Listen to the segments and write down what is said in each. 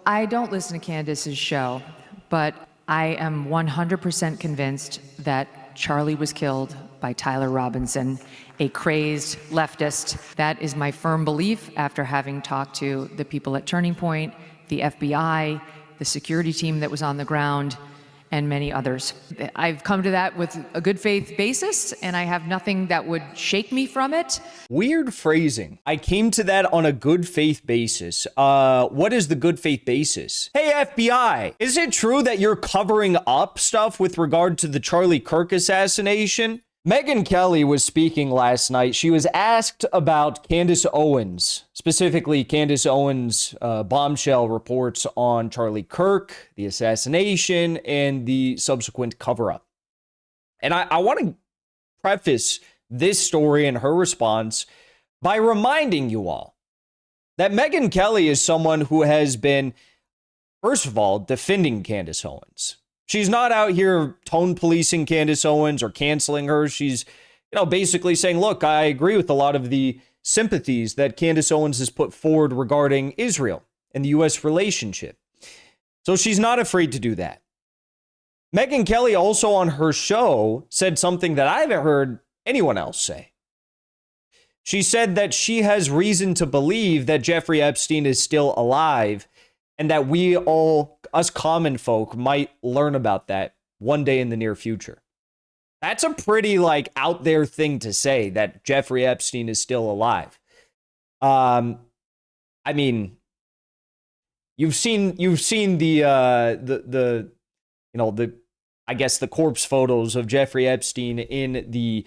I don't listen to Candace's show, but I am 100% convinced that Charlie was killed by Tyler Robinson, a crazed leftist. That is my firm belief after having talked to the people at Turning Point, the FBI, the security team that was on the ground, and many others. I've come to that with a good faith basis, and I have nothing that would shake me from it. Weird phrasing. I came to that on a good faith basis. What is the good faith basis? Hey, FBI, is it true that you're covering up stuff with regard to the Charlie Kirk assassination? Megyn Kelly was speaking last night. She was asked about Candace Owens, specifically Candace Owens' bombshell reports on Charlie Kirk, the assassination, and the subsequent cover-up. And I want to preface this story and her response by reminding you all that Megyn Kelly is someone who has been, first of all, defending Candace Owens. She's not out here tone policing Candace Owens or canceling her. She's, basically saying, look, I agree with a lot of the sympathies that Candace Owens has put forward regarding Israel and the U.S. relationship. So she's not afraid to do that. Megyn Kelly also on her show said something that I haven't heard anyone else say. She said that she has reason to believe that Jeffrey Epstein is still alive and that we all, us common folk, might learn about that one day in the near future. That's a pretty out there thing to say, that Jeffrey Epstein is still alive. I mean, you've seen the I guess the corpse photos of Jeffrey Epstein in the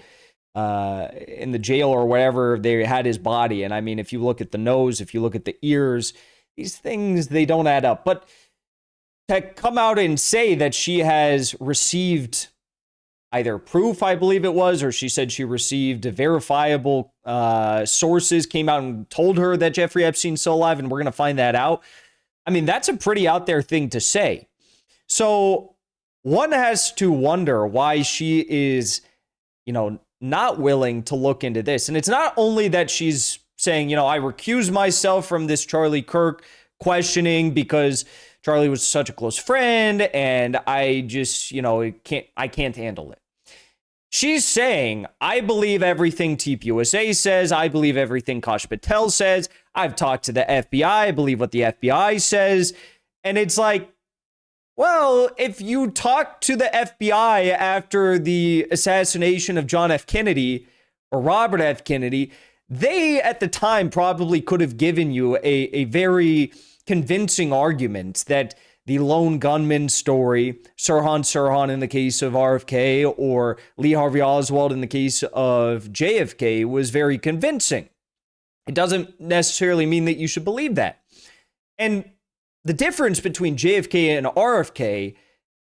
jail or wherever they had his body. And I mean, if you look at the nose, if you look at the ears, these things, they don't add up. But to come out and say that she has received either proof, I believe it was, or she said she received verifiable sources came out and told her that Jeffrey Epstein's still alive and we're going to find that out. I mean, that's a pretty out there thing to say. So one has to wonder why she is, not willing to look into this. And it's not only that she's saying, I recuse myself from this Charlie Kirk questioning because Charlie was such a close friend and I just, I can't handle it. She's saying, I believe everything TPUSA says. I believe everything Kash Patel says. I've talked to the FBI. I believe what the FBI says. And it's like, well, if you talk to the FBI after the assassination of John F. Kennedy or Robert F. Kennedy, they, at the time, probably could have given you a very convincing argument that the lone gunman story, Sirhan in the case of RFK, or Lee Harvey Oswald in the case of JFK, was very convincing. It doesn't necessarily mean that you should believe that. And the difference between JFK and RFK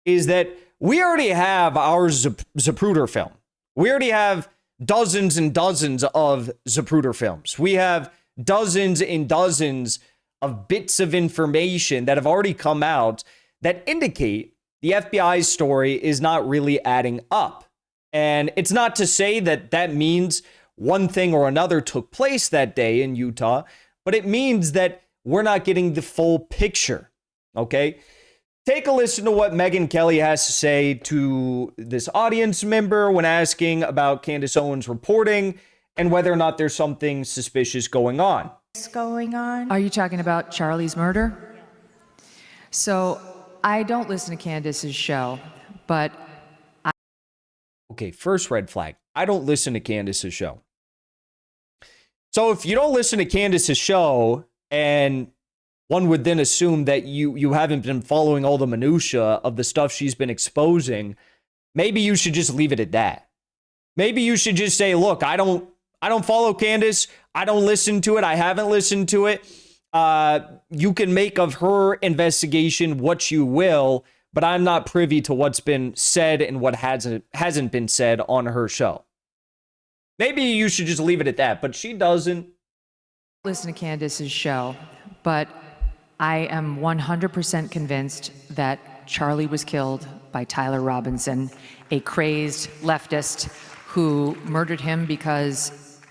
is that we already have our Zapruder film. We already have dozens and dozens of Zapruder films. We have dozens and dozens of bits of information that have already come out that indicate the FBI's story is not really adding up. And it's not to say that that means one thing or another took place that day in Utah, but it means that we're not getting the full picture, okay? Take a listen to what Megyn Kelly has to say to this audience member when asking about Candace Owens reporting and whether or not there's something suspicious going on. Are you talking about Charlie's murder? So I don't listen to Candace's show, but Okay, first red flag. I don't listen to Candace's show. So if you don't listen to Candace's show, and one would then assume that you haven't been following all the minutia of the stuff she's been exposing, maybe you should just leave it at that. Maybe you should just say, look, I don't follow Candace. I don't listen to it. I haven't listened to it. You can make of her investigation what you will, but I'm not privy to what's been said and what hasn't been said on her show. Maybe you should just leave it at that, but she doesn't listen to Candace's show, but I am 100% convinced that Charlie was killed by Tyler Robinson, a crazed leftist who murdered him because...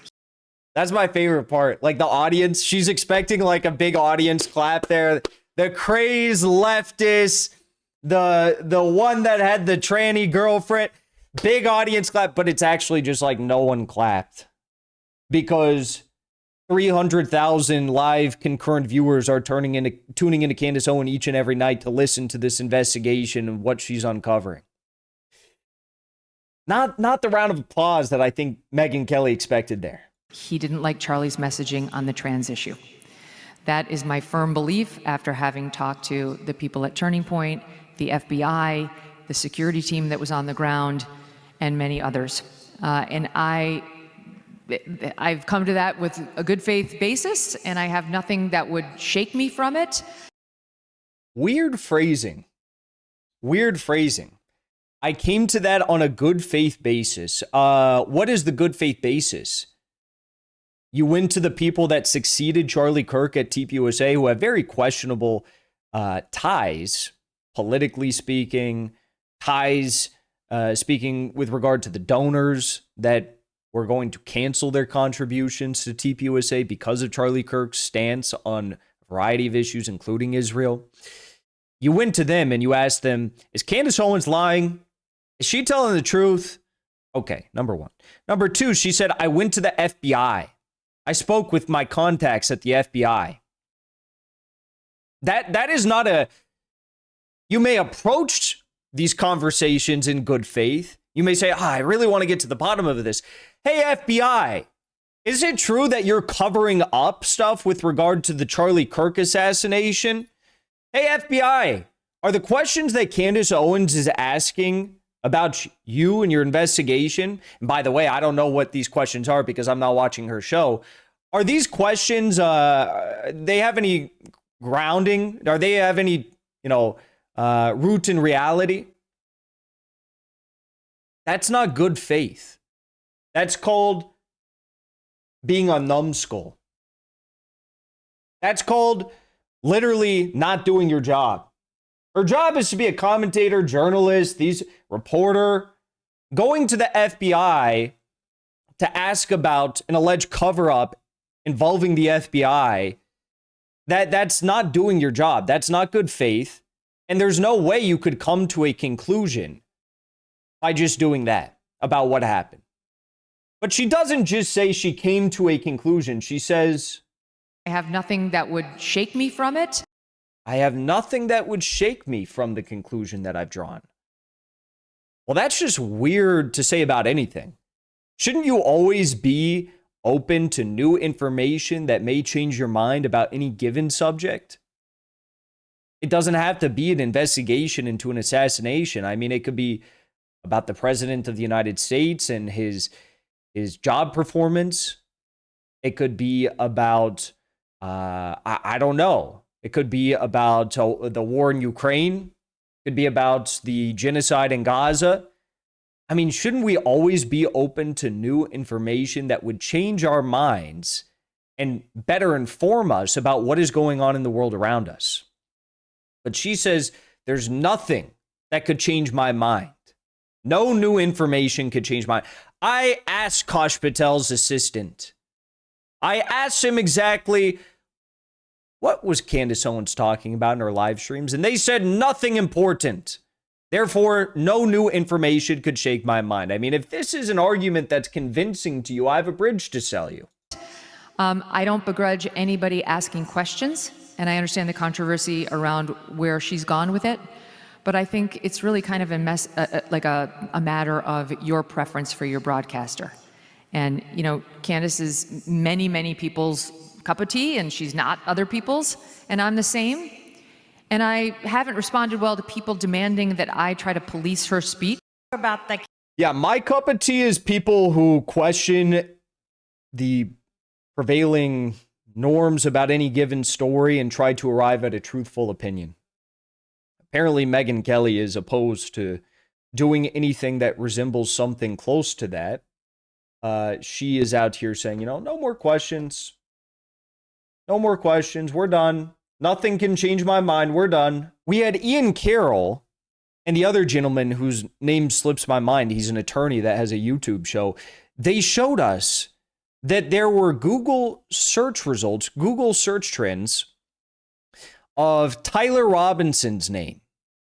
That's my favorite part. The audience, she's expecting a big audience clap there. the crazed leftist, the one that had the tranny girlfriend. Big audience clap, but it's actually just like no one clapped because 300,000 live concurrent viewers are tuning into Candace Owens each and every night to listen to this investigation and what she's uncovering. Not the round of applause that I think Megyn Kelly expected there. He didn't like Charlie's messaging on the trans issue. That is my firm belief after having talked to the people at Turning Point, the FBI, the security team that was on the ground, and many others. And I've come to that with a good faith basis, and I have nothing that would shake me from it. Weird phrasing. Weird phrasing. I came to that on a good faith basis. What is the good faith basis? You went to the people that succeeded Charlie Kirk at TPUSA, who have very questionable ties, politically speaking, ties speaking with regard to the donors that were going to cancel their contributions to TPUSA because of Charlie Kirk's stance on a variety of issues, including Israel. You went to them and you asked them, is Candace Owens lying? Is she telling the truth? Okay, number one. Number two, she said, I went to the FBI. I spoke with my contacts at the FBI. That is not a... You may approach these conversations in good faith. You may say, I really want to get to the bottom of this. Hey, FBI, is it true that you're covering up stuff with regard to the Charlie Kirk assassination? Hey, FBI, are the questions that Candace Owens is asking about you and your investigation, and by the way, I don't know what these questions are because I'm not watching her show. Are these questions, they have any grounding? Are they have any, root in reality? That's not good faith. That's called being a numbskull. That's called literally not doing your job. Her job is to be a commentator, journalist, reporter, going to the FBI to ask about an alleged cover-up involving the FBI. That's not doing your job. That's not good faith. And there's no way you could come to a conclusion by just doing that about what happened. But she doesn't just say she came to a conclusion. She says, I have nothing that would shake me from it. I have nothing that would shake me from the conclusion that I've drawn. Well, that's just weird to say about anything. Shouldn't you always be open to new information that may change your mind about any given subject? It doesn't have to be an investigation into an assassination. I mean, it could be about the president of the United States and his job performance. It could be about, I don't know. It could be about the war in Ukraine. It could be about the genocide in Gaza. I mean, shouldn't we always be open to new information that would change our minds and better inform us about what is going on in the world around us? But she says, there's nothing that could change my mind. No new information could change my mind. I asked Kosh Patel's assistant. I asked him exactly what was Candace Owens talking about in her live streams, and they said nothing important. Therefore, no new information could shake my mind. I mean, if this is an argument that's convincing to you, I have a bridge to sell you. I don't begrudge anybody asking questions, and I understand the controversy around where she's gone with it. But I think it's really kind of a matter of your preference for your broadcaster. And, Candace is many, many people's cup of tea, and she's not other people's, and I'm the same. And I haven't responded well to people demanding that I try to police her speech. Yeah, my cup of tea is people who question the prevailing norms about any given story and try to arrive at a truthful opinion. Apparently, Megyn Kelly is opposed to doing anything that resembles something close to that. She is out here saying, no more questions. No more questions. We're done. Nothing can change my mind. We're done. We had Ian Carroll and the other gentleman whose name slips my mind. He's an attorney that has a YouTube show. They showed us that there were Google search results, Google search trends of Tyler Robinson's name,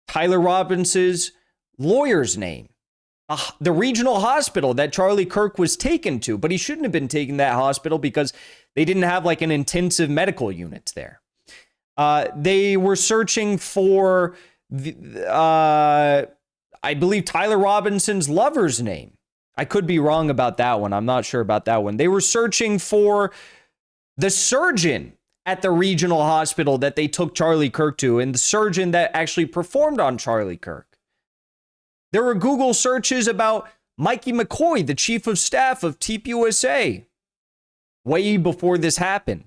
Tyler Robinson's lawyer's name, the regional hospital that Charlie Kirk was taken to, but he shouldn't have been taken to that hospital because they didn't have like an intensive medical unit there. They were searching for, I believe, Tyler Robinson's lover's name. I could be wrong about that one. I'm not sure about that one. They were searching for the surgeon at the regional hospital that they took Charlie Kirk to, and the surgeon that actually performed on Charlie Kirk. There were Google searches about Mikey McCoy, the chief of staff of TPUSA, way before this happened.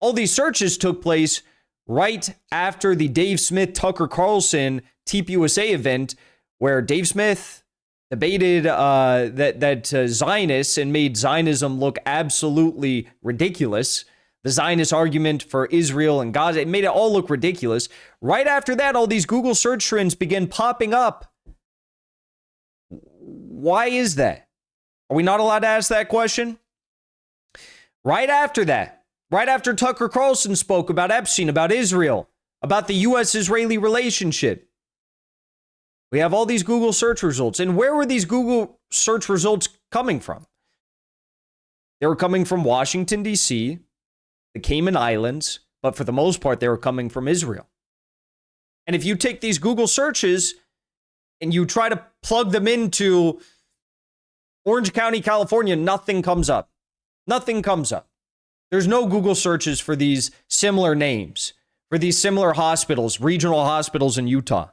All these searches took place right after the Dave Smith, Tucker Carlson TPUSA event, where Dave Smith debated that Zionists and made Zionism look absolutely ridiculous. The Zionist argument for Israel and Gaza, it made it all look ridiculous. Right after that, all these Google search trends began popping up. Why is that? Are we not allowed to ask that question? Right after that, right after Tucker Carlson spoke about Epstein, about Israel, about the U.S.-Israeli relationship, we have all these Google search results. And where were these Google search results coming from? They were coming from Washington, D.C., the Cayman Islands, but for the most part, they were coming from Israel. And if you take these Google searches and you try to plug them into Orange County, California, nothing comes up. Nothing comes up. There's no Google searches for these similar names, for these similar hospitals, regional hospitals in Utah.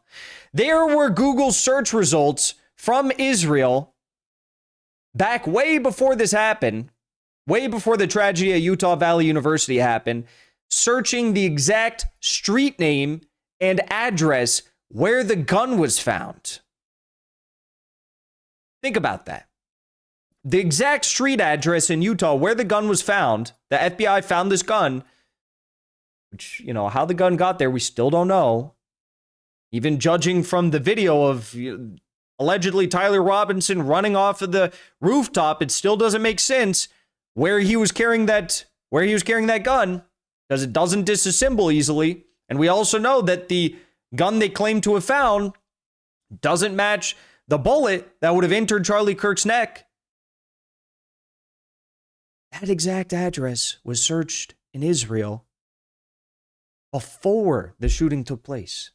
There were Google search results from Israel back way before this happened, way before the tragedy at Utah Valley University happened, searching the exact street name and address where the gun was found. Think about that. The exact street address in Utah where the gun was found, the FBI found this gun, which, you know, how the gun got there, we still don't know. Even judging from the video of allegedly Tyler Robinson running off of the rooftop, it still doesn't make sense where he was carrying that gun, because it doesn't disassemble easily. And we also know that the gun they claim to have found doesn't match the bullet that would have entered Charlie Kirk's neck. That exact address was searched in Israel before the shooting took place.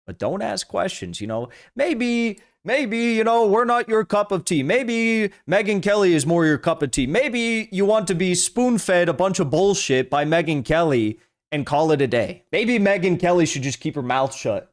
But don't ask questions, you know. Maybe, you know, we're not your cup of tea. Maybe Megyn Kelly is more your cup of tea. Maybe you want to be spoon-fed a bunch of bullshit by Megyn Kelly and call it a day. Maybe Megyn Kelly should just keep her mouth shut